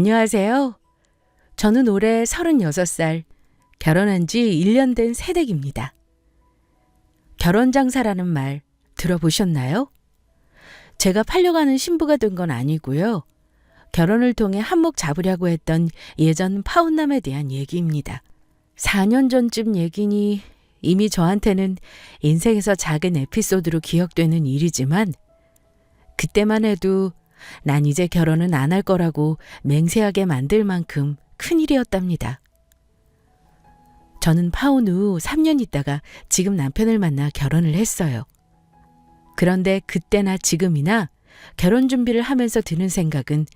안녕하세요. 저는 올해 36살, 결혼한 지 1년 된 새댁입니다. 결혼장사라는 말 들어보셨나요? 제가 팔려가는 신부가 된 건 아니고요. 결혼을 통해 한몫 잡으려고 했던 예전 파혼남에 대한 얘기입니다. 4년 전쯤 얘기니 이미 저한테는 인생에서 작은 에피소드로 기억되는 일이지만 그때만 해도 난 이제 결혼은 안 할 거라고 맹세하게 만들 만큼 큰일이었답니다. 저는 파혼 후 3년 있다가 지금 남편을 만나 결혼을 했어요. 그런데 그때나 지금이나 결혼 준비를 하면서 드는 생각은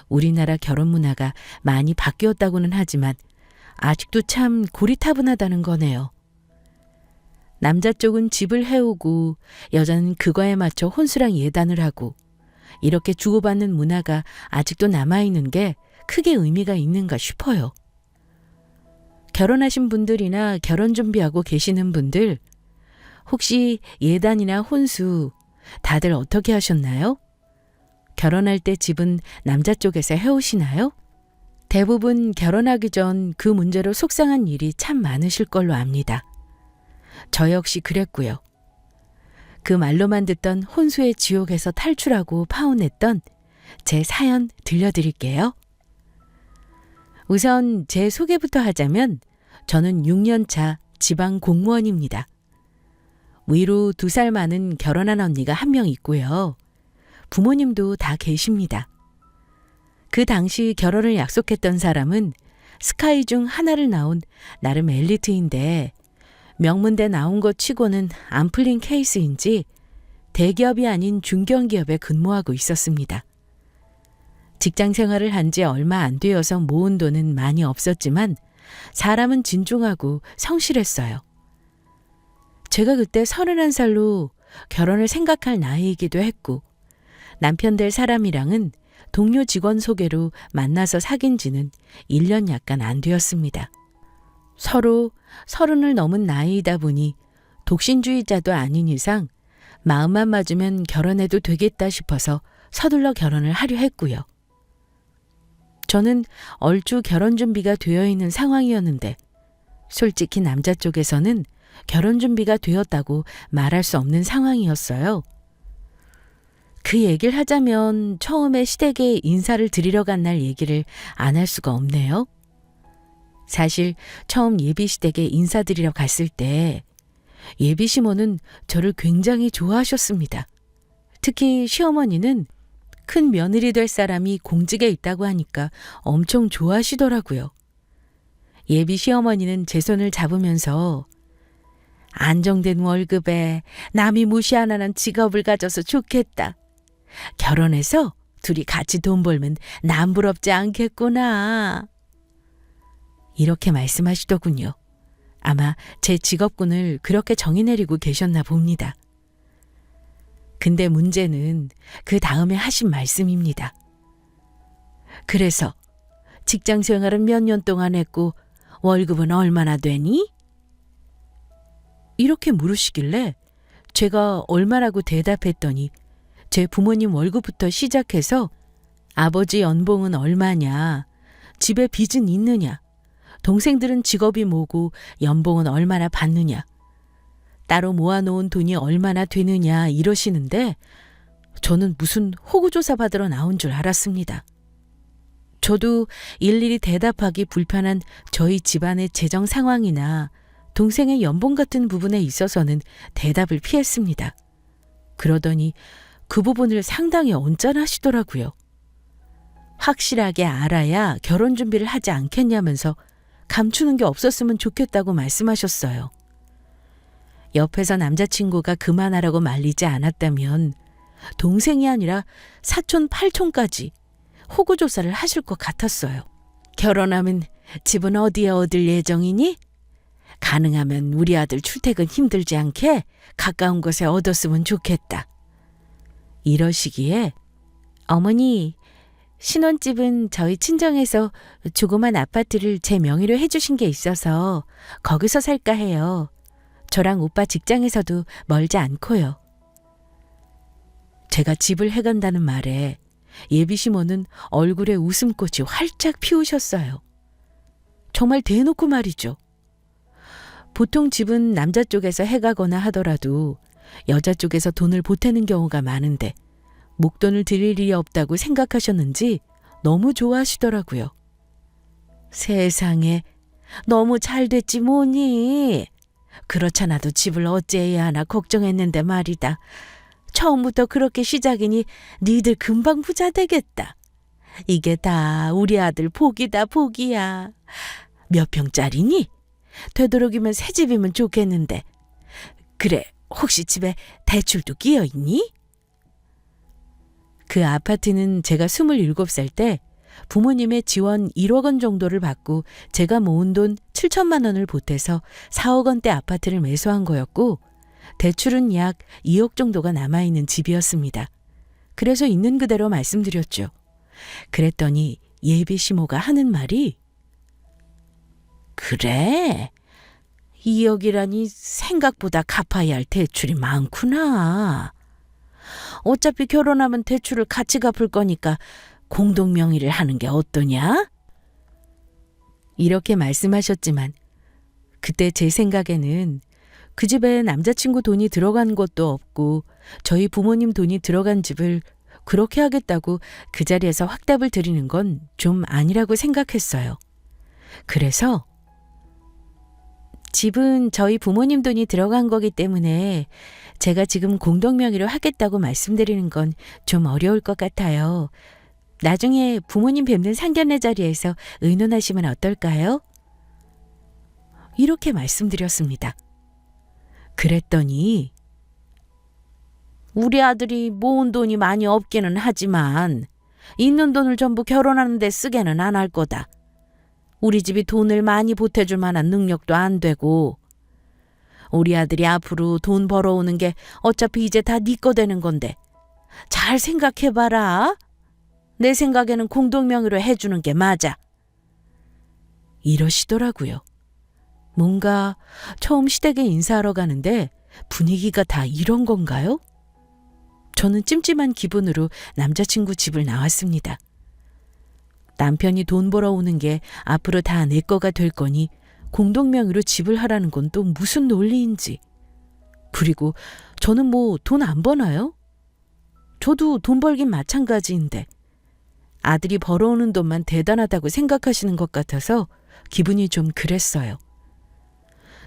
우리나라 결혼 문화가 많이 바뀌었다고는 하지만 아직도 참 고리타분하다는 거네요. 남자 쪽은 집을 해오고 여자는 그거에 맞춰 혼수랑 예단을 하고 이렇게 주고받는 문화가 아직도 남아있는 게 크게 의미가 있는가 싶어요. 결혼하신 분들이나 결혼 준비하고 계시는 분들, 혹시 예단이나 혼수 다들 어떻게 하셨나요? 결혼할 때 집은 남자 쪽에서 해오시나요? 대부분 결혼하기 전 그 문제로 속상한 일이 참 많으실 걸로 압니다. 저 역시 그랬고요. 그 말로만 듣던 혼수의 지옥에서 탈출하고 파혼했던 제 사연 들려드릴게요. 우선 제 소개부터 하자면 저는 6년차 지방 공무원입니다. 위로 2살 많은 결혼한 언니가 한 명 있고요. 부모님도 다 계십니다. 그 당시 결혼을 약속했던 사람은 스카이 중 하나를 나온 나름 엘리트인데 명문대 나온 것 치고는 안 풀린 케이스인지 대기업이 아닌 중견기업에 근무하고 있었습니다. 직장 생활을 한 지 얼마 안 되어서 모은 돈은 많이 없었지만 사람은 진중하고 성실했어요. 제가 그때 31살로 결혼을 생각할 나이이기도 했고 남편 될 사람이랑은 동료 직원 소개로 만나서 사귄 지는 1년 약간 안 되었습니다. 서로 30을 넘은 나이이다 보니 독신주의자도 아닌 이상 마음만 맞으면 결혼해도 되겠다 싶어서 서둘러 결혼을 하려 했고요. 저는 얼추 결혼 준비가 되어 있는 상황이었는데 솔직히 남자 쪽에서는 결혼 준비가 되었다고 말할 수 없는 상황이었어요. 그 얘기를 하자면 처음에 시댁에 인사를 드리러 간 날 얘기를 안 할 수가 없네요. 사실 처음 예비 시댁에 인사드리러 갔을 때 예비 시모는 저를 굉장히 좋아하셨습니다. 특히 시어머니는 큰 며느리 될 사람이 공직에 있다고 하니까 엄청 좋아하시더라고요. 예비 시어머니는 제 손을 잡으면서 안정된 월급에 남이 무시 안 하는 직업을 가져서 좋겠다. 결혼해서 둘이 같이 돈 벌면 남 부럽지 않겠구나. 이렇게 말씀하시더군요. 아마 제 직업군을 그렇게 정의 내리고 계셨나 봅니다. 근데 문제는 그 다음에 하신 말씀입니다. 그래서 직장 생활은 몇 년 동안 했고 월급은 얼마나 되니? 이렇게 물으시길래 제가 얼마라고 대답했더니 제 부모님 월급부터 시작해서 아버지 연봉은 얼마냐, 집에 빚은 있느냐, 동생들은 직업이 뭐고 연봉은 얼마나 받느냐, 따로 모아놓은 돈이 얼마나 되느냐 이러시는데 저는 무슨 호구조사 받으러 나온 줄 알았습니다. 저도 일일이 대답하기 불편한 저희 집안의 재정 상황이나 동생의 연봉 같은 부분에 있어서는 대답을 피했습니다. 그러더니 그 부분을 상당히 언짢아하시더라고요. 확실하게 알아야 결혼 준비를 하지 않겠냐면서 감추는 게 없었으면 좋겠다고 말씀하셨어요. 옆에서 남자친구가 그만하라고 말리지 않았다면 동생이 아니라 사촌, 팔촌까지 호구조사를 하실 것 같았어요. 결혼하면 집은 어디에 얻을 예정이니? 가능하면 우리 아들 출퇴근 힘들지 않게 가까운 곳에 얻었으면 좋겠다. 이러시기에 어머니, 신혼집은 저희 친정에서 조그만 아파트를 제 명의로 해주신 게 있어서 거기서 살까 해요. 저랑 오빠 직장에서도 멀지 않고요. 제가 집을 해간다는 말에 예비 시모는 얼굴에 웃음꽃이 활짝 피우셨어요. 정말 대놓고 말이죠. 보통 집은 남자 쪽에서 해가거나 하더라도 여자 쪽에서 돈을 보태는 경우가 많은데 목돈을 드릴 일이 없다고 생각하셨는지 너무 좋아하시더라고요. 세상에, 너무 잘 됐지 뭐니. 그렇잖아도 집을 어찌해야 하나 걱정했는데 말이다. 처음부터 그렇게 시작이니 니들 금방 부자 되겠다. 이게 다 우리 아들 복이다 복이야. 몇 평짜리니? 되도록이면 새 집이면 좋겠는데. 그래, 혹시 집에 대출도 끼어 있니? 그 아파트는 제가 27살 때 부모님의 지원 1억 원 정도를 받고 제가 모은 돈 7천만 원을 보태서 4억 원대 아파트를 매수한 거였고, 대출은 약 2억 정도가 남아있는 집이었습니다. 그래서 있는 그대로 말씀드렸죠. 그랬더니 예비 시모가 하는 말이, 그래, 2억이라니 생각보다 갚아야 할 대출이 많구나. 어차피 결혼하면 대출을 같이 갚을 거니까 공동명의를 하는 게 어떠냐? 이렇게 말씀하셨지만 그때 제 생각에는 그 집에 남자친구 돈이 들어간 것도 없고 저희 부모님 돈이 들어간 집을 그렇게 하겠다고 그 자리에서 확답을 드리는 건 좀 아니라고 생각했어요. 그래서 집은 저희 부모님 돈이 들어간 거기 때문에 제가 지금 공동명의로 하겠다고 말씀드리는 건 좀 어려울 것 같아요. 나중에 부모님 뵙는 상견례 자리에서 의논하시면 어떨까요? 이렇게 말씀드렸습니다. 그랬더니 우리 아들이 모은 돈이 많이 없기는 하지만 있는 돈을 전부 결혼하는 데 쓰게는 안 할 거다. 우리 집이 돈을 많이 보태줄 만한 능력도 안 되고, 우리 아들이 앞으로 돈 벌어오는 게 어차피 이제 다 네 거 되는 건데 잘 생각해봐라. 내 생각에는 공동명의로 해주는 게 맞아. 이러시더라고요. 뭔가 처음 시댁에 인사하러 가는데 분위기가 다 이런 건가요? 저는 찜찜한 기분으로 남자친구 집을 나왔습니다. 남편이 돈 벌어오는 게 앞으로 다 내 거가 될 거니 공동명의로 집을 하라는 건 또 무슨 논리인지. 그리고 저는 뭐 돈 안 버나요? 저도 돈 벌긴 마찬가지인데 아들이 벌어오는 돈만 대단하다고 생각하시는 것 같아서 기분이 좀 그랬어요.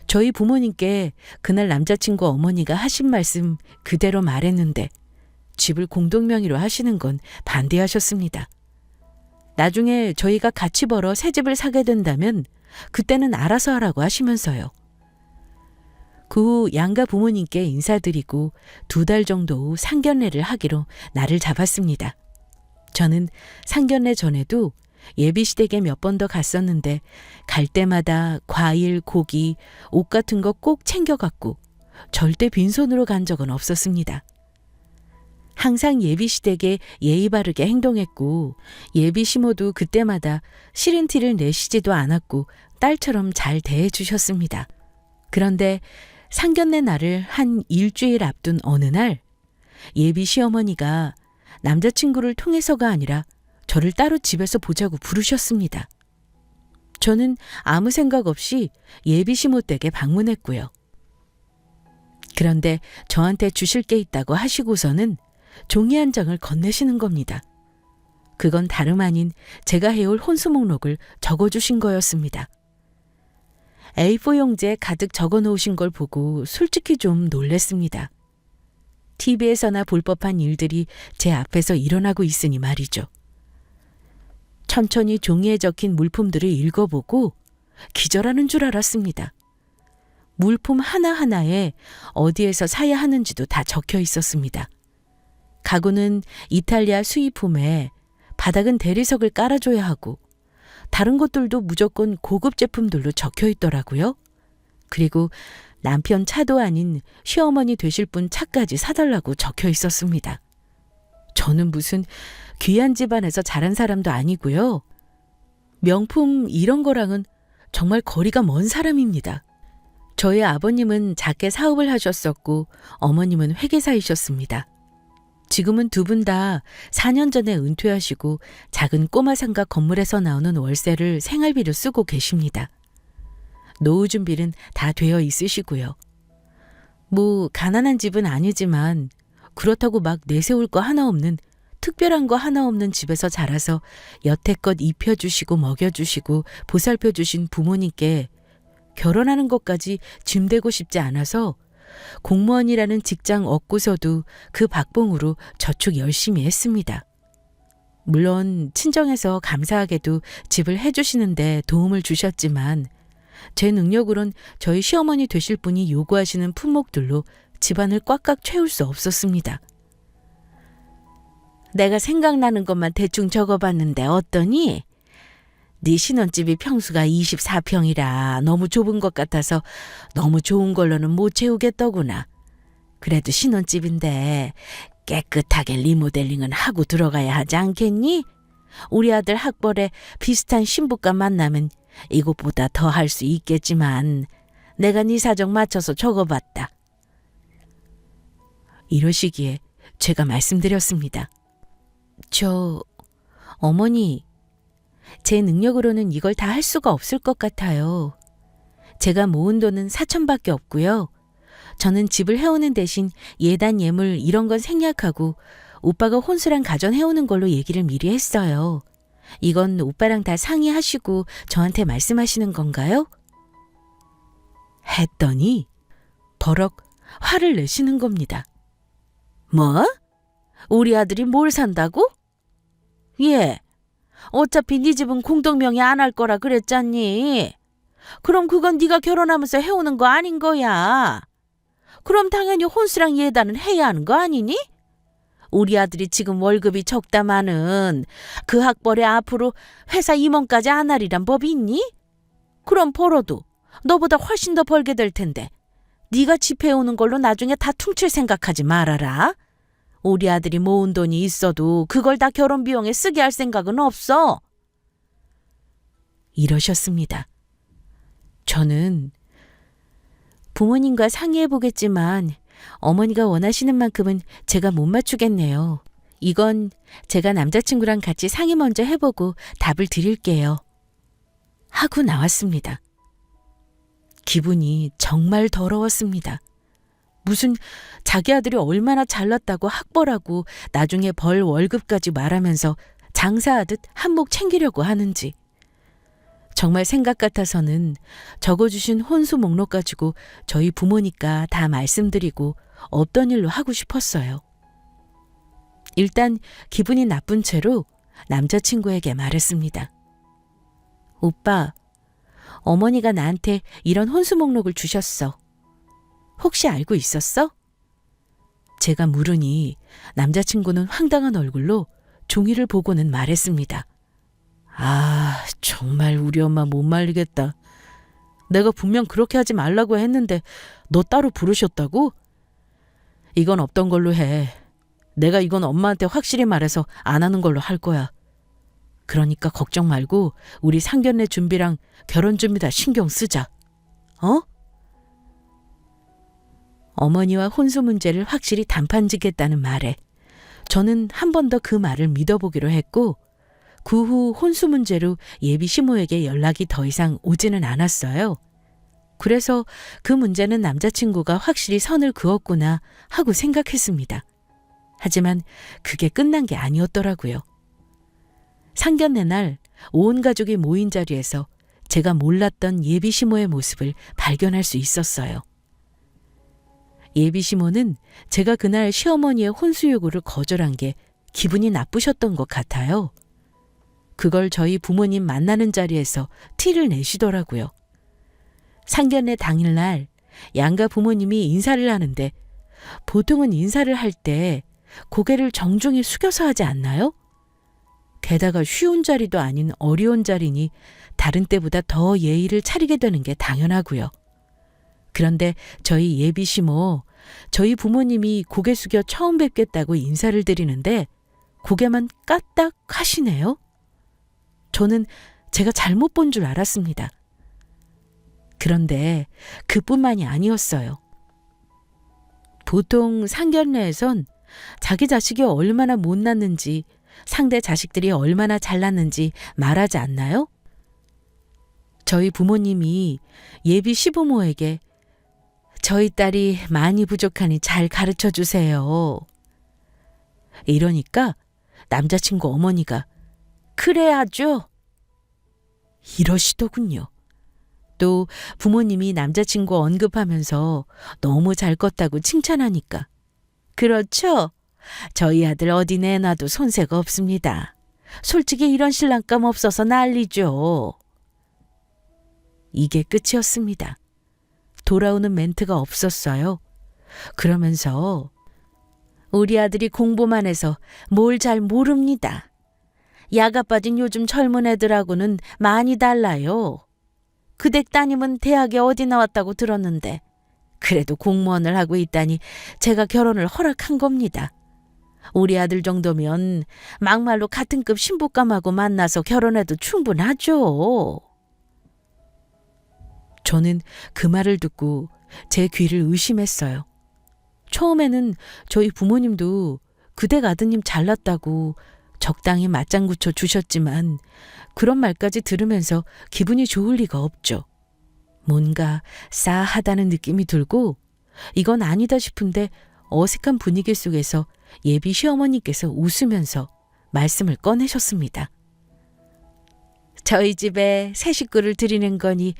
저희 부모님께 그날 남자친구 어머니가 하신 말씀 그대로 말했는데 집을 공동명의로 하시는 건 반대하셨습니다. 나중에 저희가 같이 벌어 새 집을 사게 된다면 그때는 알아서 하라고 하시면서요. 그 후 양가 부모님께 인사드리고 2달 정도 후 상견례를 하기로 날을 잡았습니다. 저는 상견례 전에도 예비시댁에 몇 번 더 갔었는데 갈 때마다 과일, 고기, 옷 같은 거 꼭 챙겨갔고 절대 빈손으로 간 적은 없었습니다. 항상 예비시댁에 예의 바르게 행동했고 예비 시모도 그때마다 싫은 티를 내시지도 않았고 딸처럼 잘 대해주셨습니다. 그런데 상견례 날을 한 일주일 앞둔 어느 날 예비 시어머니가 남자친구를 통해서가 아니라 저를 따로 집에서 보자고 부르셨습니다. 저는 아무 생각 없이 예비 시모 댁에 방문했고요. 그런데 저한테 주실 게 있다고 하시고서는 종이 한 장을 건네시는 겁니다. 그건 다름 아닌 제가 해올 혼수 목록을 적어주신 거였습니다. A4 용지에 가득 적어 놓으신 걸 보고 솔직히 좀 놀랬습니다. TV에서나 볼 법한 일들이 제 앞에서 일어나고 있으니 말이죠. 천천히 종이에 적힌 물품들을 읽어보고 기절하는 줄 알았습니다. 물품 하나하나에 어디에서 사야 하는지도 다 적혀 있었습니다. 가구는 이탈리아 수입품에 바닥은 대리석을 깔아줘야 하고 다른 것들도 무조건 고급 제품들로 적혀 있더라고요. 그리고 남편 차도 아닌 시어머니 되실 분 차까지 사달라고 적혀 있었습니다. 저는 무슨 귀한 집안에서 자란 사람도 아니고요. 명품 이런 거랑은 정말 거리가 먼 사람입니다. 저희 아버님은 작게 사업을 하셨었고 어머님은 회계사이셨습니다. 지금은 두 분 다 4년 전에 은퇴하시고 작은 꼬마 상가 건물에서 나오는 월세를 생활비로 쓰고 계십니다. 노후 준비는 다 되어 있으시고요. 뭐 가난한 집은 아니지만 그렇다고 막 내세울 거 하나 없는, 특별한 거 하나 없는 집에서 자라서 여태껏 입혀주시고 먹여주시고 보살펴주신 부모님께 결혼하는 것까지 짐대고 싶지 않아서 공무원이라는 직장 얻고서도 그 박봉으로 저축 열심히 했습니다. 물론 친정에서 감사하게도 집을 해주시는데 도움을 주셨지만 제 능력으론 저희 시어머니 되실 분이 요구하시는 품목들로 집안을 꽉꽉 채울 수 없었습니다. 내가 생각나는 것만 대충 적어봤는데 어떠니? 네 신혼집이 평수가 24평이라 너무 좁은 것 같아서 너무 좋은 걸로는 못 채우겠더구나. 그래도 신혼집인데 깨끗하게 리모델링은 하고 들어가야 하지 않겠니? 우리 아들 학벌에 비슷한 신부가 만나면 이것보다 더 할 수 있겠지만 내가 네 사정 맞춰서 적어봤다. 이러시기에 제가 말씀드렸습니다. 어머니, 제 능력으로는 이걸 다 할 수가 없을 것 같아요. 제가 모은 돈은 4천밖에 없고요. 저는 집을 해오는 대신 예단 예물 이런 건 생략하고 오빠가 혼수랑 가전 해오는 걸로 얘기를 미리 했어요. 이건 오빠랑 다 상의하시고 저한테 말씀하시는 건가요? 했더니 버럭 화를 내시는 겁니다. 뭐? 우리 아들이 뭘 산다고? 예. 어차피 네 집은 공동명의 안 할 거라 그랬잖니. 그럼 그건 네가 결혼하면서 해오는 거 아닌 거야. 그럼 당연히 혼수랑 예단은 해야 하는 거 아니니? 우리 아들이 지금 월급이 적다마는 그 학벌에 앞으로 회사 임원까지 안 하리란 법이 있니? 그럼 벌어도 너보다 훨씬 더 벌게 될 텐데 네가 집 해오는 걸로 나중에 다 퉁칠 생각하지 말아라. 우리 아들이 모은 돈이 있어도 그걸 다 결혼 비용에 쓰게 할 생각은 없어. 이러셨습니다. 저는 부모님과 상의해보겠지만 어머니가 원하시는 만큼은 제가 못 맞추겠네요. 이건 제가 남자친구랑 같이 상의 먼저 해보고 답을 드릴게요. 하고 나왔습니다. 기분이 정말 더러웠습니다. 무슨 자기 아들이 얼마나 잘났다고 학벌하고 나중에 벌 월급까지 말하면서 장사하듯 한몫 챙기려고 하는지. 정말 생각 같아서는 적어주신 혼수 목록 가지고 저희 부모니까 다 말씀드리고 없던 일로 하고 싶었어요. 일단 기분이 나쁜 채로 남자친구에게 말했습니다. 오빠, 어머니가 나한테 이런 혼수 목록을 주셨어. 혹시 알고 있었어? 제가 물으니 남자친구는 황당한 얼굴로 종이를 보고는 말했습니다. 아, 정말 우리 엄마 못 말리겠다. 내가 분명 그렇게 하지 말라고 했는데 너 따로 부르셨다고? 이건 없던 걸로 해. 내가 이건 엄마한테 확실히 말해서 안 하는 걸로 할 거야. 그러니까 걱정 말고 우리 상견례 준비랑 결혼 준비 다 신경 쓰자. 어? 어머니와 혼수 문제를 확실히 단판짓겠다는 말에 저는 한 번 더 그 말을 믿어보기로 했고 그 후 혼수 문제로 예비 시모에게 연락이 더 이상 오지는 않았어요. 그래서 그 문제는 남자친구가 확실히 선을 그었구나 하고 생각했습니다. 하지만 그게 끝난 게 아니었더라고요. 상견례 날 온 가족이 모인 자리에서 제가 몰랐던 예비 시모의 모습을 발견할 수 있었어요. 예비 시모는 제가 그날 시어머니의 혼수 요구를 거절한 게 기분이 나쁘셨던 것 같아요. 그걸 저희 부모님 만나는 자리에서 티를 내시더라고요. 상견례 당일날 양가 부모님이 인사를 하는데 보통은 인사를 할 때 고개를 정중히 숙여서 하지 않나요? 게다가 쉬운 자리도 아닌 어려운 자리니 다른 때보다 더 예의를 차리게 되는 게 당연하고요. 그런데 저희 예비 시모, 저희 부모님이 고개 숙여 처음 뵙겠다고 인사를 드리는데 고개만 까딱 하시네요. 저는 제가 잘못 본 줄 알았습니다. 그런데 그뿐만이 아니었어요. 보통 상견례에선 자기 자식이 얼마나 못났는지, 상대 자식들이 얼마나 잘났는지 말하지 않나요? 저희 부모님이 예비 시부모에게 저희 딸이 많이 부족하니 잘 가르쳐 주세요. 이러니까 남자친구 어머니가 그래야죠. 이러시더군요. 또 부모님이 남자친구 언급하면서 너무 잘 컸다고 칭찬하니까 그렇죠. 저희 아들 어디 내놔도 손색 없습니다. 솔직히 이런 신랑감 없어서 난리죠. 이게 끝이었습니다. 돌아오는 멘트가 없었어요. 그러면서 우리 아들이 공부만 해서 뭘 잘 모릅니다. 야가 빠진 요즘 젊은 애들하고는 많이 달라요. 그 댁 따님은 대학에 어디 나왔다고 들었는데 그래도 공무원을 하고 있다니 제가 결혼을 허락한 겁니다. 우리 아들 정도면 막말로 같은 급 신부감하고 만나서 결혼해도 충분하죠. 저는 그 말을 듣고 제 귀를 의심했어요. 처음에는 저희 부모님도 그댁 아드님 잘났다고 적당히 맞장구 쳐 주셨지만 그런 말까지 들으면서 기분이 좋을 리가 없죠. 뭔가 싸하다는 느낌이 들고 이건 아니다 싶은데 어색한 분위기 속에서 예비 시어머니께서 웃으면서 말씀을 꺼내셨습니다. 저희 집에 새 식구를 드리는 거니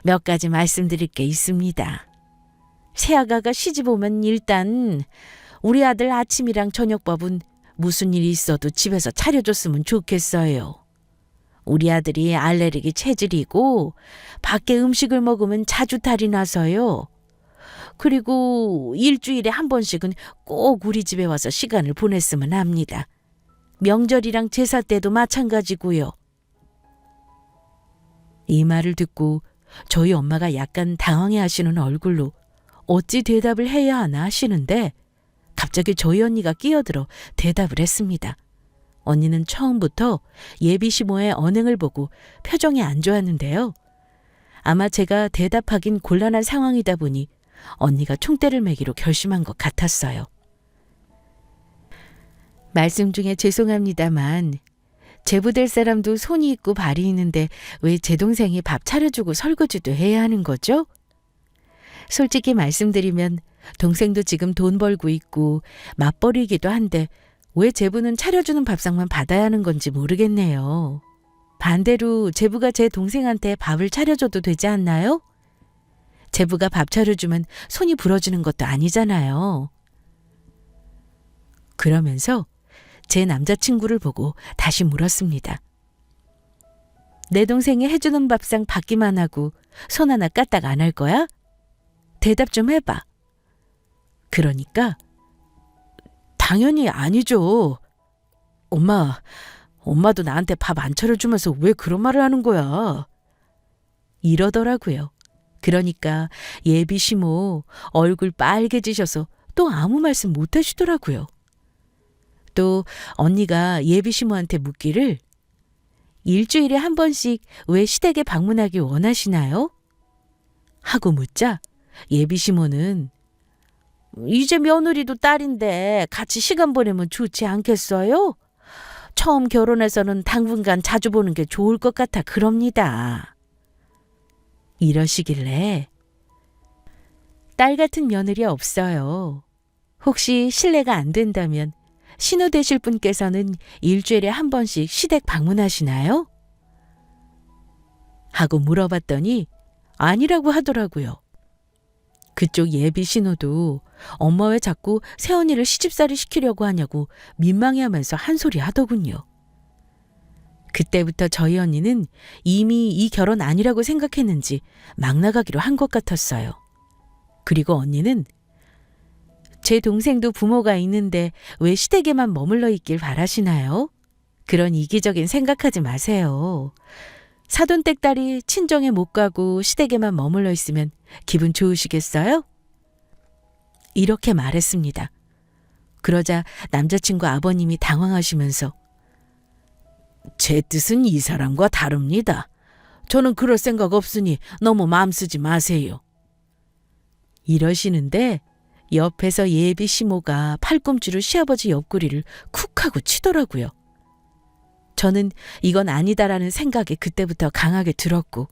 몇 가지 말씀드릴 게 있습니다. 새아가가 시집 오면 일단 우리 아들 아침이랑 저녁밥은 무슨 일이 있어도 집에서 차려줬으면 좋겠어요. 우리 아들이 알레르기 체질이고 밖에 음식을 먹으면 자주 탈이 나서요. 그리고 일주일에 한 번씩은 꼭 우리 집에 와서 시간을 보냈으면 합니다. 명절이랑 제사 때도 마찬가지고요. 이 말을 듣고 저희 엄마가 약간 당황해하시는 얼굴로 어찌 대답을 해야 하나 하시는데 갑자기 저희 언니가 끼어들어 대답을 했습니다. 언니는 처음부터 예비 시모의 언행을 보고 표정이 안 좋았는데요. 아마 제가 대답하긴 곤란한 상황이다 보니 언니가 총대를 매기로 결심한 것 같았어요. 말씀 중에 죄송합니다만 제부될 사람도 손이 있고 발이 있는데 왜 제 동생이 밥 차려주고 설거지도 해야 하는 거죠? 솔직히 말씀드리면 동생도 지금 돈 벌고 있고 맞벌이기도 한데 왜 제부는 차려주는 밥상만 받아야 하는 건지 모르겠네요. 반대로 제부가 제 동생한테 밥을 차려줘도 되지 않나요? 제부가 밥 차려주면 손이 부러지는 것도 아니잖아요. 그러면서 제 남자친구를 보고 다시 물었습니다. 내 동생이 해주는 밥상 받기만 하고 손 하나 까딱 안 할 거야? 대답 좀 해봐. 그러니까 당연히 아니죠. 엄마도 나한테 밥 안 차려주면서 왜 그런 말을 하는 거야? 이러더라고요. 그러니까 예비 시모 얼굴 빨개지셔서 또 아무 말씀 못 하시더라고요. 또 언니가 예비 시모한테 묻기를 일주일에 한 번씩 왜 시댁에 방문하기 원하시나요? 하고 묻자 예비 시모는 이제 며느리도 딸인데 같이 시간 보내면 좋지 않겠어요? 처음 결혼해서는 당분간 자주 보는 게 좋을 것 같아 그럽니다. 이러시길래 딸 같은 며느리 없어요. 혹시 실례가 안 된다면 신우 되실 분께서는 일주일에 한 번씩 시댁 방문하시나요? 하고 물어봤더니 아니라고 하더라고요. 그쪽 예비 신우도 엄마 왜 자꾸 새언니를 시집살이 시키려고 하냐고 민망해하면서 한 소리 하더군요. 그때부터 저희 언니는 이미 이 결혼 아니라고 생각했는지 막 나가기로 한 것 같았어요. 그리고 언니는 제 동생도 부모가 있는데 왜 시댁에만 머물러 있길 바라시나요? 그런 이기적인 생각하지 마세요. 사돈댁 딸이 친정에 못 가고 시댁에만 머물러 있으면 기분 좋으시겠어요? 이렇게 말했습니다. 그러자 남자친구 아버님이 당황하시면서 제 뜻은 이 사람과 다릅니다. 저는 그럴 생각 없으니 너무 마음 쓰지 마세요. 이러시는데 옆에서 예비 시모가 팔꿈치로 시아버지 옆구리를 쿡 하고 치더라고요. 저는 이건 아니다라는 생각이 그때부터 강하게 들었고,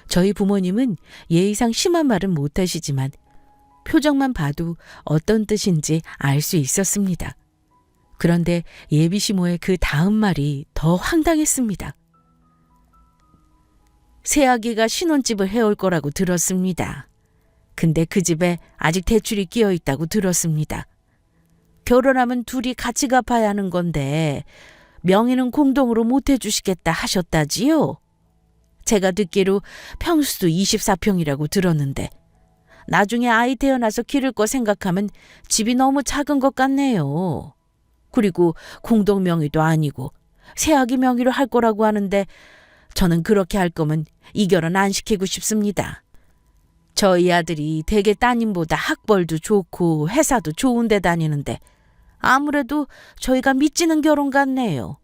저희 부모님은 예의상 심한 말은 못하시지만 표정만 봐도 어떤 뜻인지 알 수 있었습니다. 그런데 예비 시모의 그 다음 말이 더 황당했습니다. 새아기가 신혼집을 해올 거라고 들었습니다. 근데 그 집에 아직 대출이 끼어 있다고 들었습니다. 결혼하면 둘이 같이 갚아야 하는 건데 명의는 공동으로 못 해주시겠다 하셨다지요? 제가 듣기로 평수도 24평이라고 들었는데 나중에 아이 태어나서 기를 거 생각하면 집이 너무 작은 것 같네요. 그리고 공동 명의도 아니고 새아기 명의로 할 거라고 하는데 저는 그렇게 할 거면 이 결혼 안 시키고 싶습니다. 저희 아들이 대개 따님보다 학벌도 좋고 회사도 좋은 데 다니는데 아무래도 저희가 미치는 결혼 같네요.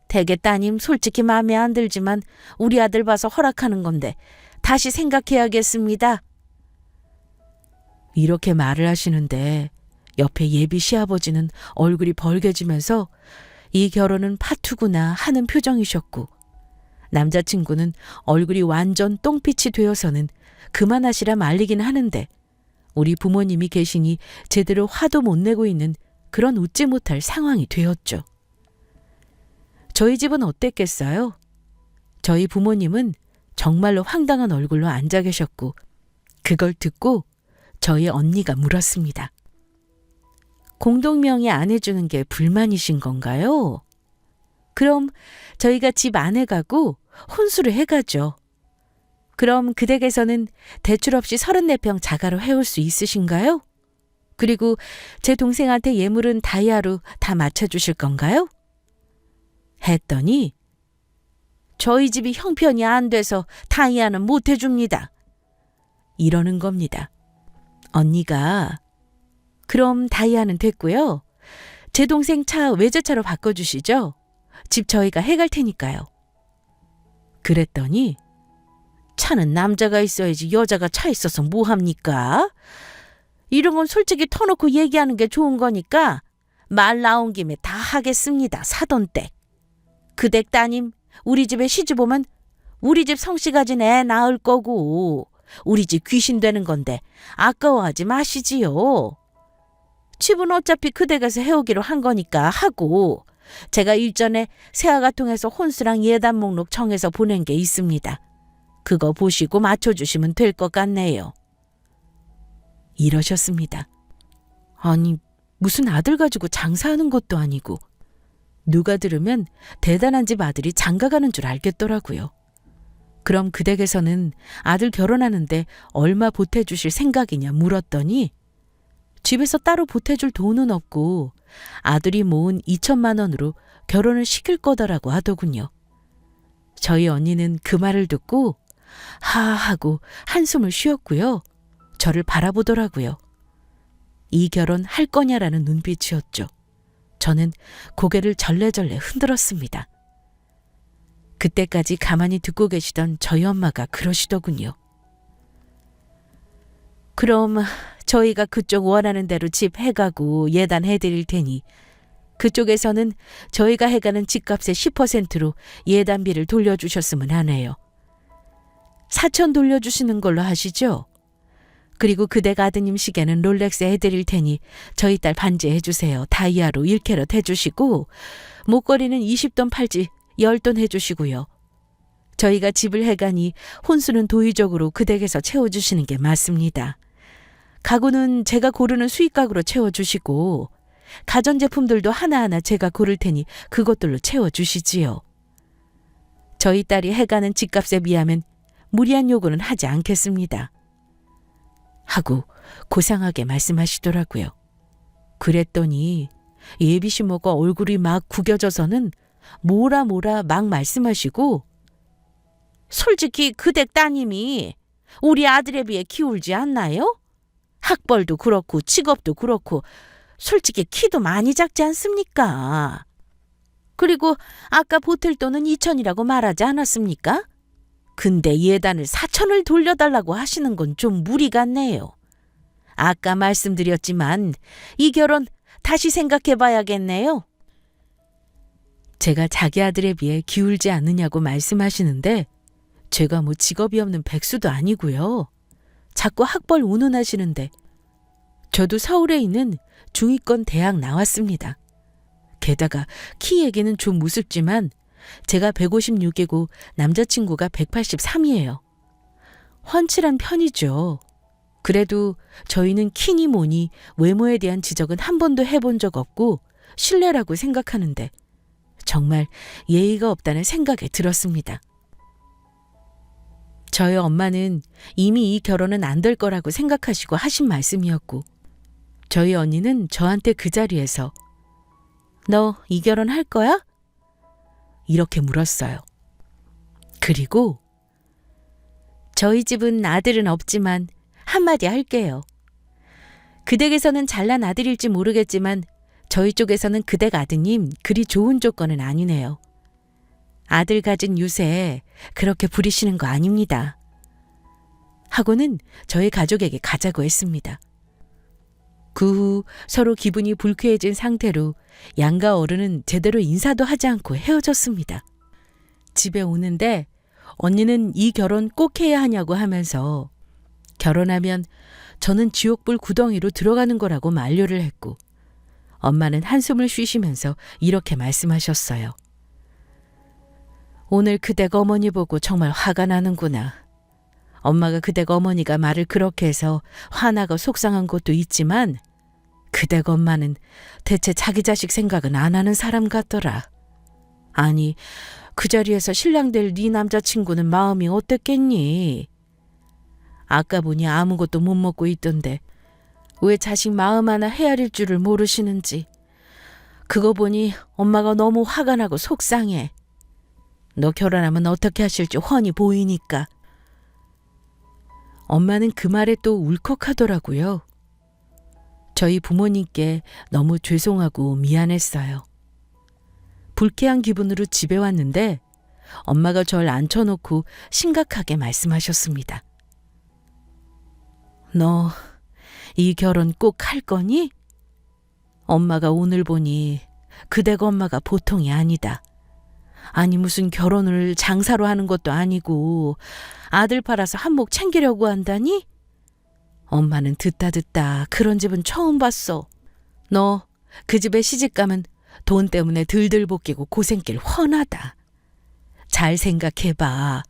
대개 따님 솔직히 마음에 안 들지만 우리 아들 봐서 허락하는 건데 다시 생각해야겠습니다. 이렇게 말을 하시는데 옆에 예비 시아버지는 얼굴이 벌개지면서 이 결혼은 파투구나 하는 표정이셨고, 남자친구는 얼굴이 완전 똥빛이 되어서는 그만하시라 말리긴 하는데 우리 부모님이 계시니 제대로 화도 못 내고 있는 그런 웃지 못할 상황이 되었죠. 저희 집은 어땠겠어요? 저희 부모님은 정말로 황당한 얼굴로 앉아 계셨고, 그걸 듣고 저희 언니가 물었습니다. 공동명의 안 해주는 게 불만이신 건가요? 그럼 저희가 집 안에 가고 혼수를 해가죠. 그럼 그 댁에서는 대출 없이 34평 자가로 해올 수 있으신가요? 그리고 제 동생한테 예물은 다이아로 다 맞춰주실 건가요? 했더니 저희 집이 형편이 안 돼서 다이아는 못 해줍니다. 이러는 겁니다. 언니가 그럼 다이아는 됐고요. 제 동생 차 외제차로 바꿔주시죠. 집 저희가 해갈 테니까요. 그랬더니 차는 남자가 있어야지 여자가 차 있어서 뭐합니까? 이런 건 솔직히 터놓고 얘기하는 게 좋은 거니까 말 나온 김에 다 하겠습니다. 사돈 댁. 그 댁 따님 우리 집에 시집 오면 우리 집 성씨 가진 애 낳을 거고 우리 집 귀신 되는 건데 아까워하지 마시지요. 집은 어차피 그 댁에서 해오기로 한 거니까 하고 제가 일전에 세아가 통해서 혼수랑 예단 목록 정해서 보낸 게 있습니다. 그거 보시고 맞춰주시면 될 것 같네요. 이러셨습니다. 아니 무슨 아들 가지고 장사하는 것도 아니고 누가 들으면 대단한 집 아들이 장가가는 줄 알겠더라고요. 그럼 그 댁에서는 아들 결혼하는데 얼마 보태주실 생각이냐 물었더니 집에서 따로 보태줄 돈은 없고 아들이 모은 2천만 원으로 결혼을 시킬 거다라고 하더군요. 저희 언니는 그 말을 듣고 하하고 한숨을 쉬었고요. 저를 바라보더라고요. 이 결혼 할 거냐라는 눈빛이었죠. 저는 고개를 절레절레 흔들었습니다. 그때까지 가만히 듣고 계시던 저희 엄마가 그러시더군요. 그럼 저희가 그쪽 원하는 대로 집 해가고 예단해드릴 테니 그쪽에서는 저희가 해가는 집값의 10%로 예단비를 돌려주셨으면 하네요. 4천 돌려주시는 걸로 하시죠? 그리고 그댁 아드님 시계는 롤렉스 해드릴 테니 저희 딸 반지 해주세요. 다이아로 1캐럿 해주시고 목걸이는 20돈 팔지 10돈 해주시고요. 저희가 집을 해가니 혼수는 도의적으로 그댁에서 채워주시는 게 맞습니다. 가구는 제가 고르는 수익가구로 채워주시고 가전제품들도 하나하나 제가 고를 테니 그것들로 채워주시지요. 저희 딸이 해가는 집값에 비하면 무리한 요구는 하지 않겠습니다. 하고 고상하게 말씀하시더라고요. 그랬더니 예비 시모가 얼굴이 막 구겨져서는 뭐라 막 말씀하시고 솔직히 그 댁 따님이 우리 아들에 비해 키울지 않나요? 학벌도 그렇고 직업도 그렇고 솔직히 키도 많이 작지 않습니까? 그리고 아까 보탤 돈은 2천이라고 말하지 않았습니까? 근데 예단을 4천을 돌려달라고 하시는 건 좀 무리 같네요. 아까 말씀드렸지만 이 결혼 다시 생각해 봐야겠네요. 제가 자기 아들에 비해 기울지 않느냐고 말씀하시는데 제가 뭐 직업이 없는 백수도 아니고요. 자꾸 학벌 운운하시는데 저도 서울에 있는 중위권 대학 나왔습니다. 게다가 키 얘기는 좀 우습지만 제가 156이고 남자친구가 183이에요. 훤칠한 편이죠. 그래도 저희는 키니 뭐니 외모에 대한 지적은 한 번도 해본 적 없고 신뢰라고 생각하는데 정말 예의가 없다는 생각이 들었습니다. 저희 엄마는 이미 이 결혼은 안 될 거라고 생각하시고 하신 말씀이었고 저희 언니는 저한테 그 자리에서 너 이 결혼 할 거야? 이렇게 물었어요. 그리고 저희 집은 아들은 없지만 한마디 할게요. 그 댁에서는 잘난 아들일지 모르겠지만 저희 쪽에서는 그 댁 아드님 그리 좋은 조건은 아니네요. 아들 가진 유세에 그렇게 부리시는 거 아닙니다. 하고는 저희 가족에게 가자고 했습니다. 그 후 서로 기분이 불쾌해진 상태로 양가 어른은 제대로 인사도 하지 않고 헤어졌습니다. 집에 오는데 언니는 이 결혼 꼭 해야 하냐고 하면서 결혼하면 저는 지옥불 구덩이로 들어가는 거라고 만류를 했고 엄마는 한숨을 쉬시면서 이렇게 말씀하셨어요. 오늘 그댁 어머니 보고 정말 화가 나는구나. 엄마가 그댁 어머니가 말을 그렇게 해서 화나고 속상한 것도 있지만 그댁 엄마는 대체 자기 자식 생각은 안 하는 사람 같더라. 아니, 그 자리에서 신랑 될 네 남자친구는 마음이 어땠겠니? 아까 보니 아무것도 못 먹고 있던데 왜 자식 마음 하나 헤아릴 줄을 모르시는지. 그거 보니 엄마가 너무 화가 나고 속상해. 너 결혼하면 어떻게 하실지 훤히 보이니까. 엄마는 그 말에 또 울컥하더라고요. 저희 부모님께 너무 죄송하고 미안했어요. 불쾌한 기분으로 집에 왔는데 엄마가 절 앉혀놓고 심각하게 말씀하셨습니다. 너 이 결혼 꼭 할 거니? 엄마가 오늘 보니 그댁 엄마가 보통이 아니다. 아니 무슨 결혼을 장사로 하는 것도 아니고 아들 팔아서 한몫 챙기려고 한다니? 엄마는 듣다 그런 집은 처음 봤어. 너 그 집에 시집가면 돈 때문에 들들 볶이고 고생길 훤하다. 잘 생각해봐.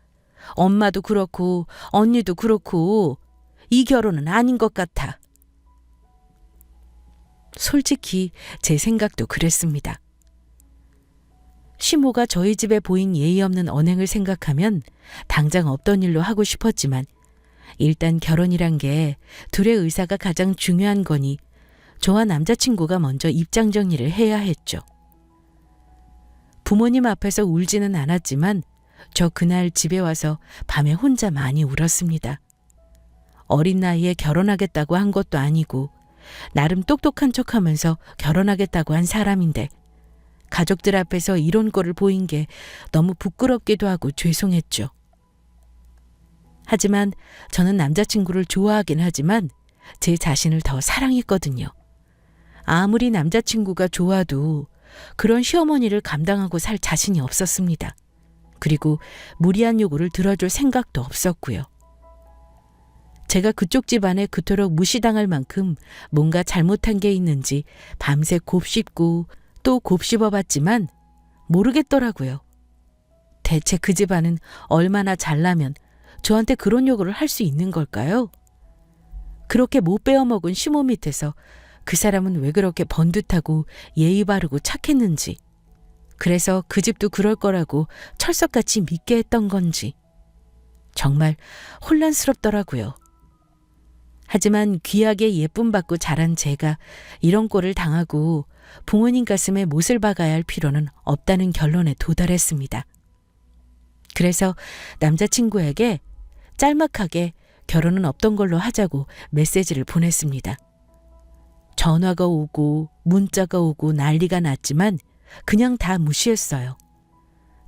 엄마도 그렇고 언니도 그렇고 이 결혼은 아닌 것 같아. 솔직히 제 생각도 그랬습니다. 시모가 저희 집에 보인 예의 없는 언행을 생각하면 당장 없던 일로 하고 싶었지만 일단 결혼이란 게 둘의 의사가 가장 중요한 거니 저와 남자친구가 먼저 입장 정리를 해야 했죠. 부모님 앞에서 울지는 않았지만 저 그날 집에 와서 밤에 혼자 많이 울었습니다. 어린 나이에 결혼하겠다고 한 것도 아니고 나름 똑똑한 척하면서 결혼하겠다고 한 사람인데 가족들 앞에서 이런 꼴을 보인 게 너무 부끄럽기도 하고 죄송했죠. 하지만 저는 남자친구를 좋아하긴 하지만 제 자신을 더 사랑했거든요. 아무리 남자친구가 좋아도 그런 시어머니를 감당하고 살 자신이 없었습니다. 그리고 무리한 요구를 들어줄 생각도 없었고요. 제가 그쪽 집안에 그토록 무시당할 만큼 뭔가 잘못한 게 있는지 밤새 곱씹고 또 곱씹어봤지만 모르겠더라고요. 대체 그 집안은 얼마나 잘나면 저한테 그런 요구를 할 수 있는 걸까요? 그렇게 못 베어먹은 시모 밑에서 그 사람은 왜 그렇게 번듯하고 예의 바르고 착했는지, 그래서 그 집도 그럴 거라고 철석같이 믿게 했던 건지 정말 혼란스럽더라고요. 하지만 귀하게 예쁨 받고 자란 제가 이런 꼴을 당하고 부모님 가슴에 못을 박아야 할 필요는 없다는 결론에 도달했습니다. 그래서 남자친구에게 짤막하게 결혼은 없던 걸로 하자고 메시지를 보냈습니다. 전화가 오고 문자가 오고 난리가 났지만 그냥 다 무시했어요.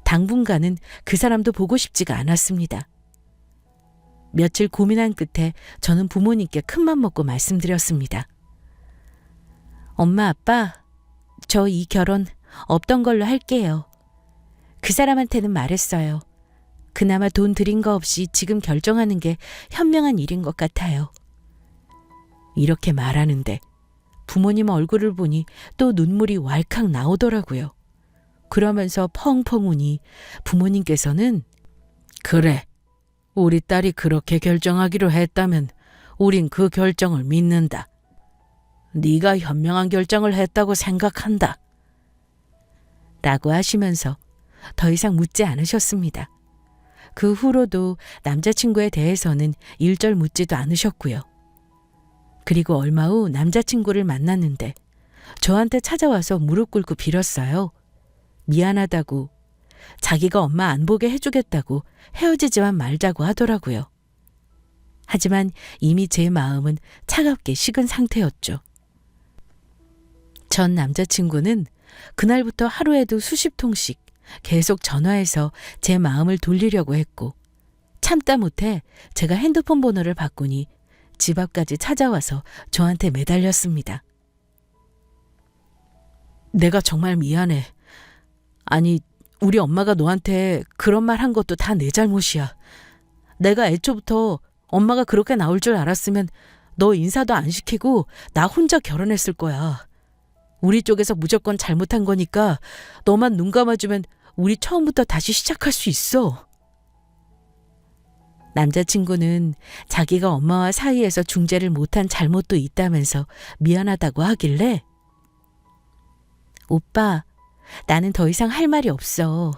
당분간은 그 사람도 보고 싶지가 않았습니다. 며칠 고민한 끝에 저는 부모님께 큰맘 먹고 말씀드렸습니다. 엄마, 아빠, 저 이 결혼 없던 걸로 할게요. 그 사람한테는 말했어요. 그나마 돈 들인 거 없이 지금 결정하는 게 현명한 일인 것 같아요. 이렇게 말하는데 부모님 얼굴을 보니 또 눈물이 왈칵 나오더라고요. 그러면서 펑펑 우니 부모님께서는 그래, 우리 딸이 그렇게 결정하기로 했다면 우린 그 결정을 믿는다. 네가 현명한 결정을 했다고 생각한다. 라고 하시면서 더 이상 묻지 않으셨습니다. 그 후로도 남자친구에 대해서는 일절 묻지도 않으셨고요. 그리고 얼마 후 남자친구를 만났는데 저한테 찾아와서 무릎 꿇고 빌었어요. 미안하다고, 자기가 엄마 안 보게 해주겠다고 헤어지지만 말자고 하더라고요. 하지만 이미 제 마음은 차갑게 식은 상태였죠. 전 남자친구는 그날부터 하루에도 수십 통씩 계속 전화해서 제 마음을 돌리려고 했고, 참다 못해 제가 핸드폰 번호를 바꾸니 집 앞까지 찾아와서 저한테 매달렸습니다. 내가 정말 미안해. 아니, 우리 엄마가 너한테 그런 말 한 것도 다 내 잘못이야. 내가 애초부터 엄마가 그렇게 나올 줄 알았으면 너 인사도 안 시키고 나 혼자 결혼했을 거야. 우리 쪽에서 무조건 잘못한 거니까 너만 눈 감아주면 우리 처음부터 다시 시작할 수 있어. 남자친구는 자기가 엄마와 사이에서 중재를 못한 잘못도 있다면서 미안하다고 하길래 오빠, 나는 더 이상 할 말이 없어.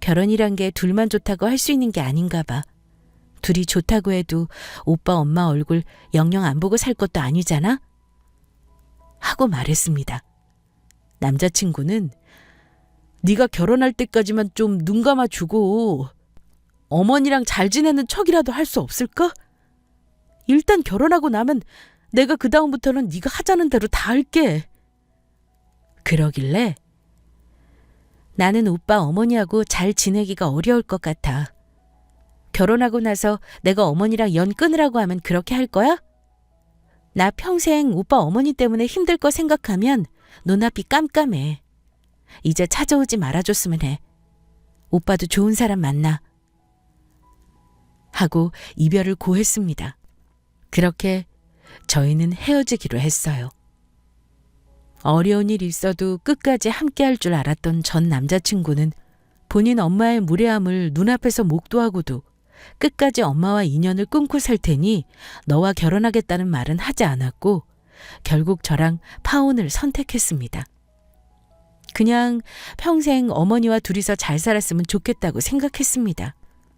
결혼이란 게 둘만 좋다고 할 수 있는 게 아닌가 봐. 둘이 좋다고 해도 오빠 엄마 얼굴 영영 안 보고 살 것도 아니잖아? 하고 말했습니다. 남자친구는 네가 결혼할 때까지만 좀 눈 감아주고 어머니랑 잘 지내는 척이라도 할 수 없을까? 일단 결혼하고 나면 내가 그 다음부터는 네가 하자는 대로 다 할게. 그러길래 나는 오빠 어머니하고 잘 지내기가 어려울 것 같아. 결혼하고 나서 내가 어머니랑 연 끊으라고 하면 그렇게 할 거야? 나 평생 오빠 어머니 때문에 힘들 거 생각하면 눈앞이 깜깜해. 이제 찾아오지 말아줬으면 해. 오빠도 좋은 사람 만나. 하고 이별을 고했습니다. 그렇게 저희는 헤어지기로 했어요. 어려운 일 있어도 끝까지 함께할 줄 알았던 전 남자친구는 본인 엄마의 무례함을 눈앞에서 목도하고도 끝까지 엄마와 인연을 끊고 살 테니 너와 결혼하겠다는 말은 하지 않았고 결국 저랑 파혼을 선택했습니다. 그냥 평생 어머니와 둘이서 잘 살았으면 좋겠다고 생각했습니다.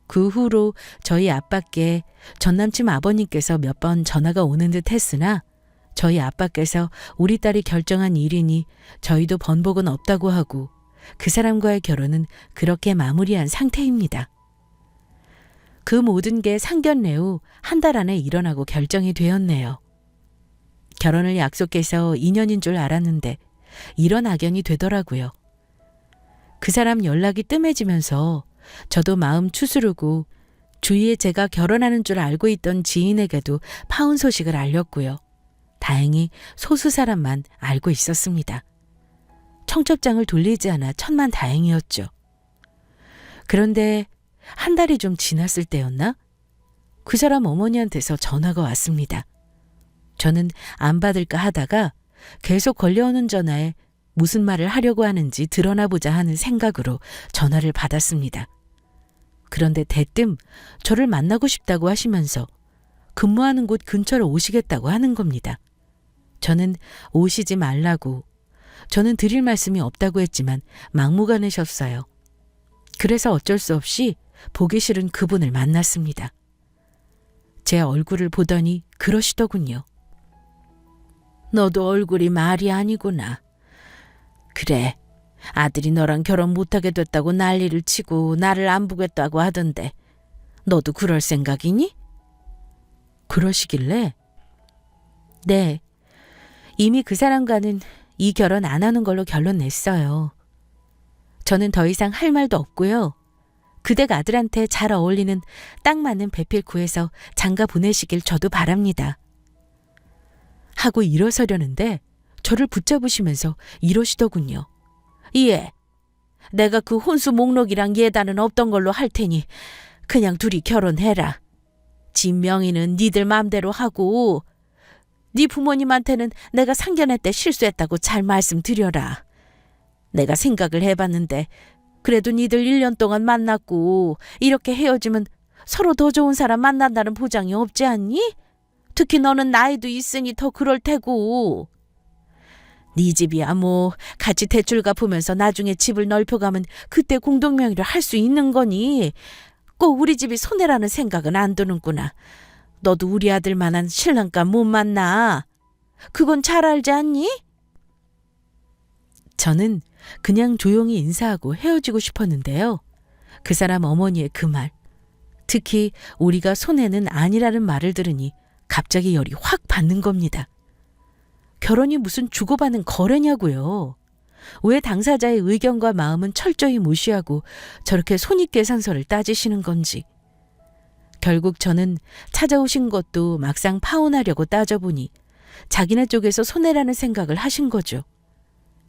그 후로 저희 아빠께 전남친 아버님께서 몇 번 전화가 오는 듯 했으나 저희 아빠께서 우리 딸이 결정한 일이니 저희도 번복은 없다고 하고 그 사람과의 결혼은 그렇게 마무리한 상태입니다. 그 모든 게 상견례 후 한 달 안에 일어나고 결정이 되었네요. 결혼을 약속해서 2년인 줄 알았는데 이런 악연이 되더라고요. 그 사람 연락이 뜸해지면서 저도 마음 추스르고 주위에 제가 결혼하는 줄 알고 있던 지인에게도 파혼 소식을 알렸고요. 다행히 소수 사람만 알고 있었습니다. 청첩장을 돌리지 않아 천만다행이었죠. 그런데 한 달이 좀 지났을 때였나? 그 사람 어머니한테서 전화가 왔습니다. 저는 안 받을까 하다가 계속 걸려오는 전화에 무슨 말을 하려고 하는지 드러나 보자 하는 생각으로 전화를 받았습니다. 그런데 대뜸 저를 만나고 싶다고 하시면서 근무하는 곳 근처로 오시겠다고 하는 겁니다. 저는 오시지 말라고, 저는 드릴 말씀이 없다고 했지만 막무가내셨어요. 그래서 어쩔 수 없이 보기 싫은 그분을 만났습니다. 제 얼굴을 보더니 그러시더군요. 너도 얼굴이 말이 아니구나. 그래, 아들이 너랑 결혼 못하게 됐다고 난리를 치고 나를 안 보겠다고 하던데 너도 그럴 생각이니? 그러시길래 네, 이미 그 사람과는 이 결혼 안 하는 걸로 결론 냈어요. 저는 더 이상 할 말도 없고요. 그댁 아들한테 잘 어울리는 딱 맞는 배필 구해서 장가 보내시길 저도 바랍니다. 하고 일어서려는데 저를 붙잡으시면서 이러시더군요. 예, 내가 그 혼수 목록이랑 예단은 없던 걸로 할 테니 그냥 둘이 결혼해라. 집 명의는 니들 맘대로 하고 네 부모님한테는 내가 상견례 때 실수했다고 잘 말씀드려라. 내가 생각을 해봤는데 그래도 니들 1년 동안 만났고 이렇게 헤어지면 서로 더 좋은 사람 만난다는 보장이 없지 않니? 특히 너는 나이도 있으니 더 그럴 테고. 네 집이야 뭐 같이 대출 갚으면서 나중에 집을 넓혀가면 그때 공동명의를 할 수 있는 거니 꼭 우리 집이 손해라는 생각은 안 드는구나. 너도 우리 아들만한 신랑감 못 만나. 그건 잘 알지 않니? 저는 그냥 조용히 인사하고 헤어지고 싶었는데요. 그 사람 어머니의 그 말, 특히 우리가 손해는 아니라는 말을 들으니 갑자기 열이 확 받는 겁니다. 결혼이 무슨 주고받는 거래냐고요. 왜 당사자의 의견과 마음은 철저히 무시하고 저렇게 손익계산서를 따지시는 건지. 결국 저는 찾아오신 것도 막상 파혼하려고 따져보니 자기네 쪽에서 손해라는 생각을 하신 거죠.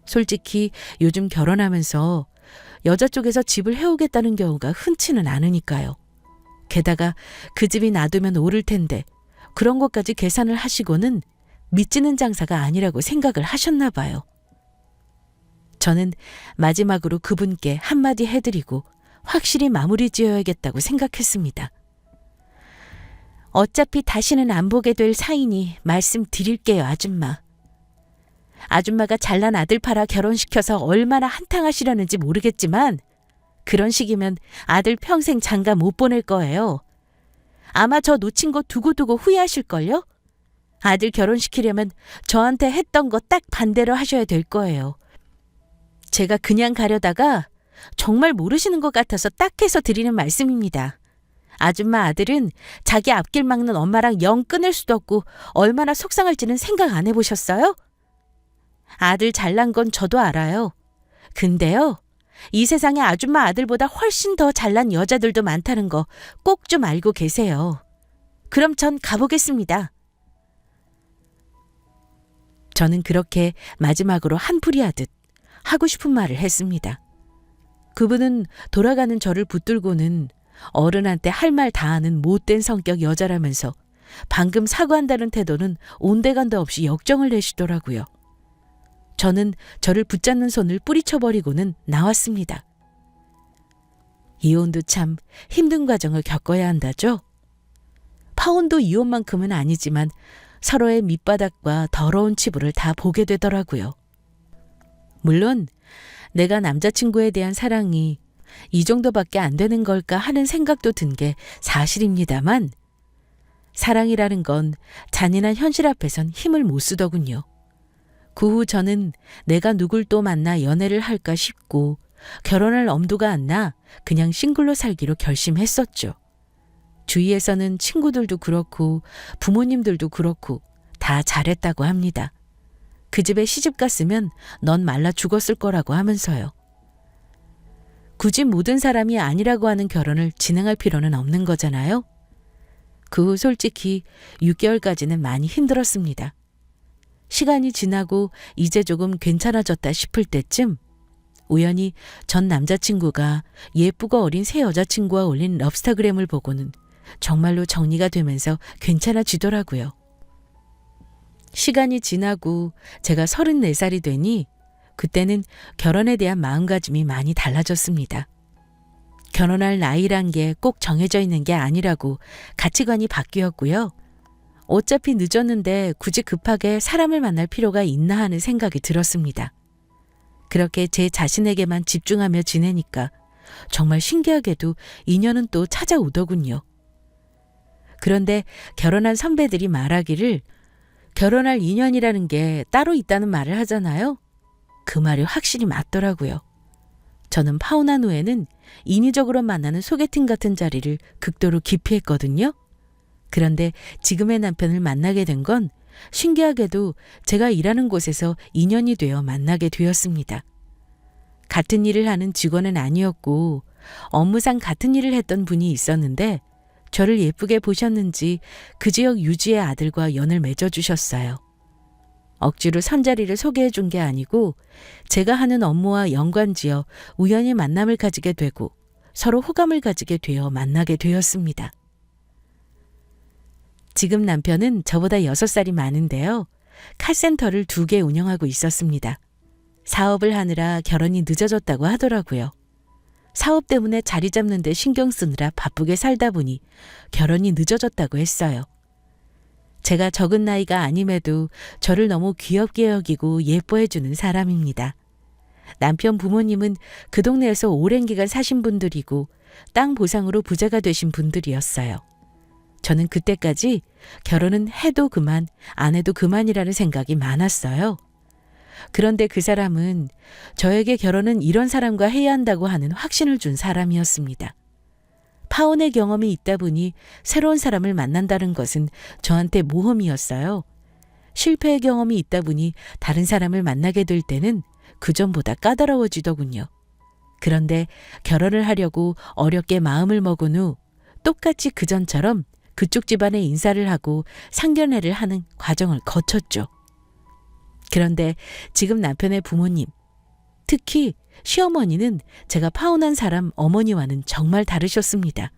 솔직히 요즘 결혼하면서 여자 쪽에서 집을 해오겠다는 경우가 흔치는 않으니까요. 게다가 그 집이 놔두면 오를 텐데 그런 것까지 계산을 하시고는 믿지는 장사가 아니라고 생각을 하셨나 봐요. 저는 마지막으로 그분께 한마디 해드리고 확실히 마무리 지어야겠다고 생각했습니다. 어차피 다시는 안 보게 될 사이니 말씀드릴게요, 아줌마. 아줌마가 잘난 아들 팔아 결혼시켜서 얼마나 한탕하시려는지 모르겠지만 그런 식이면 아들 평생 장가 못 보낼 거예요. 아마 저 놓친 거 두고두고 후회하실걸요? 아들 결혼시키려면 저한테 했던 거 딱 반대로 하셔야 될 거예요. 제가 그냥 가려다가 정말 모르시는 것 같아서 딱 해서 드리는 말씀입니다. 아줌마 아들은 자기 앞길 막는 엄마랑 영 끊을 수도 없고 얼마나 속상할지는 생각 안 해보셨어요? 아들 잘난 건 저도 알아요. 근데요, 이 세상에 아줌마 아들보다 훨씬 더 잘난 여자들도 많다는 거 꼭 좀 알고 계세요. 그럼 전 가보겠습니다. 저는 그렇게 마지막으로 한풀이 하듯 하고 싶은 말을 했습니다. 그분은 돌아가는 저를 붙들고는 어른한테 할 말 다 하는 못된 성격 여자라면서 방금 사과한다는 태도는 온데간데 없이 역정을 내시더라고요. 저는 저를 붙잡는 손을 뿌리쳐버리고는 나왔습니다. 이혼도 참 힘든 과정을 겪어야 한다죠. 파혼도 이혼만큼은 아니지만 서로의 밑바닥과 더러운 치부를 다 보게 되더라고요. 물론 내가 남자친구에 대한 사랑이 이 정도밖에 안 되는 걸까 하는 생각도 든 게 사실입니다만 사랑이라는 건 잔인한 현실 앞에선 힘을 못 쓰더군요. 그 후 저는 내가 누굴 또 만나 연애를 할까 싶고 결혼할 엄두가 안 나 그냥 싱글로 살기로 결심했었죠. 주위에서는 친구들도 그렇고 부모님들도 그렇고 다 잘했다고 합니다. 그 집에 시집 갔으면 넌 말라 죽었을 거라고 하면서요. 굳이 모든 사람이 아니라고 하는 결혼을 진행할 필요는 없는 거잖아요. 그 후 솔직히 6개월까지는 많이 힘들었습니다. 시간이 지나고 이제 조금 괜찮아졌다 싶을 때쯤 우연히 전 남자친구가 예쁘고 어린 새 여자친구와 올린 럽스타그램을 보고는 정말로 정리가 되면서 괜찮아지더라고요. 시간이 지나고 제가 34살이 되니 그때는 결혼에 대한 마음가짐이 많이 달라졌습니다. 결혼할 나이란 게 꼭 정해져 있는 게 아니라고 가치관이 바뀌었고요. 어차피 늦었는데 굳이 급하게 사람을 만날 필요가 있나 하는 생각이 들었습니다. 그렇게 제 자신에게만 집중하며 지내니까 정말 신기하게도 인연은 또 찾아오더군요. 그런데 결혼한 선배들이 말하기를 결혼할 인연이라는 게 따로 있다는 말을 하잖아요. 그 말이 확실히 맞더라고요. 저는 파혼한 후에는 인위적으로 만나는 소개팅 같은 자리를 극도로 기피했거든요. 그런데 지금의 남편을 만나게 된 건 신기하게도 제가 일하는 곳에서 인연이 되어 만나게 되었습니다. 같은 일을 하는 직원은 아니었고 업무상 같은 일을 했던 분이 있었는데 저를 예쁘게 보셨는지 그 지역 유지의 아들과 연을 맺어주셨어요. 억지로 선자리를 소개해 준 게 아니고 제가 하는 업무와 연관지어 우연히 만남을 가지게 되고 서로 호감을 가지게 되어 만나게 되었습니다. 지금 남편은 저보다 6살이 많은데요. 칼센터를 2개 운영하고 있었습니다. 사업을 하느라 결혼이 늦어졌다고 하더라고요. 사업 때문에 자리 잡는 데 신경 쓰느라 바쁘게 살다 보니 결혼이 늦어졌다고 했어요. 제가 적은 나이가 아님에도 저를 너무 귀엽게 여기고 예뻐해 주는 사람입니다. 남편 부모님은 그 동네에서 오랜 기간 사신 분들이고 땅 보상으로 부자가 되신 분들이었어요. 저는 그때까지 결혼은 해도 그만, 안 해도 그만이라는 생각이 많았어요. 그런데 그 사람은 저에게 결혼은 이런 사람과 해야 한다고 하는 확신을 준 사람이었습니다. 파혼의 경험이 있다 보니 새로운 사람을 만난다는 것은 저한테 모험이었어요. 실패의 경험이 있다 보니 다른 사람을 만나게 될 때는 그전보다 까다로워지더군요. 그런데 결혼을 하려고 어렵게 마음을 먹은 후 똑같이 그전처럼 그쪽 집안에 인사를 하고 상견례를 하는 과정을 거쳤죠. 그런데 지금 남편의 부모님, 특히 시어머니는 제가 파혼한 사람 어머니와는 정말 다르셨습니다.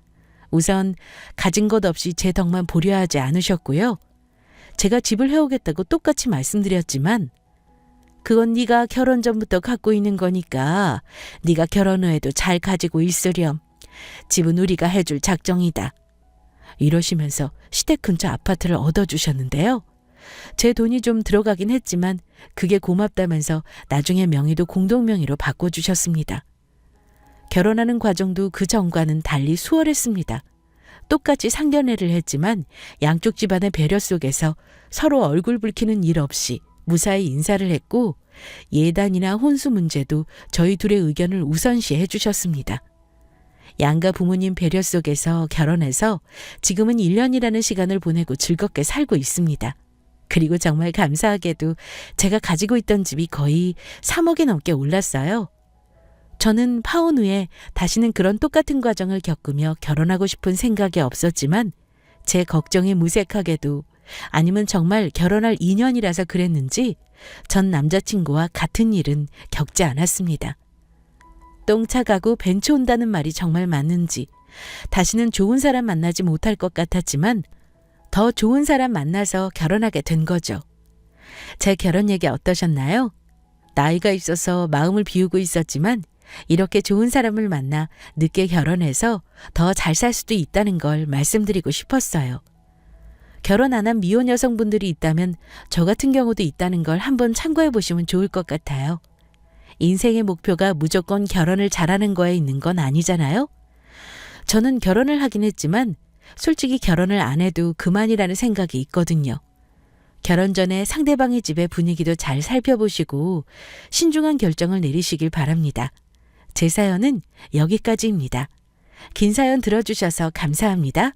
우선 가진 것 없이 제 덕만 보려 하지 않으셨고요. 제가 집을 해오겠다고 똑같이 말씀드렸지만 그건 네가 결혼 전부터 갖고 있는 거니까 네가 결혼 후에도 잘 가지고 있으렴. 집은 우리가 해줄 작정이다. 이러시면서 시댁 근처 아파트를 얻어주셨는데요. 제 돈이 좀 들어가긴 했지만 그게 고맙다면서 나중에 명의도 공동명의로 바꿔주셨습니다. 결혼하는 과정도 그 전과는 달리 수월했습니다. 똑같이 상견례를 했지만 양쪽 집안의 배려 속에서 서로 얼굴 붉히는 일 없이 무사히 인사를 했고 예단이나 혼수 문제도 저희 둘의 의견을 우선시해 주셨습니다. 양가 부모님 배려 속에서 결혼해서 지금은 1년이라는 시간을 보내고 즐겁게 살고 있습니다. 그리고 정말 감사하게도 제가 가지고 있던 집이 거의 3억이 넘게 올랐어요. 저는 파혼 후에 다시는 그런 똑같은 과정을 겪으며 결혼하고 싶은 생각이 없었지만 제 걱정이 무색하게도 아니면 정말 결혼할 인연이라서 그랬는지 전 남자친구와 같은 일은 겪지 않았습니다. 똥차 가고 벤츠 온다는 말이 정말 맞는지 다시는 좋은 사람 만나지 못할 것 같았지만 더 좋은 사람 만나서 결혼하게 된 거죠. 제 결혼 얘기 어떠셨나요? 나이가 있어서 마음을 비우고 있었지만 이렇게 좋은 사람을 만나 늦게 결혼해서 더 잘 살 수도 있다는 걸 말씀드리고 싶었어요. 결혼 안 한 미혼 여성분들이 있다면 저 같은 경우도 있다는 걸 한번 참고해 보시면 좋을 것 같아요. 인생의 목표가 무조건 결혼을 잘하는 거에 있는 건 아니잖아요. 저는 결혼을 하긴 했지만 솔직히 결혼을 안 해도 그만이라는 생각이 있거든요. 결혼 전에 상대방의 집의 분위기도 잘 살펴보시고 신중한 결정을 내리시길 바랍니다. 제 사연은 여기까지입니다. 긴 사연 들어주셔서 감사합니다.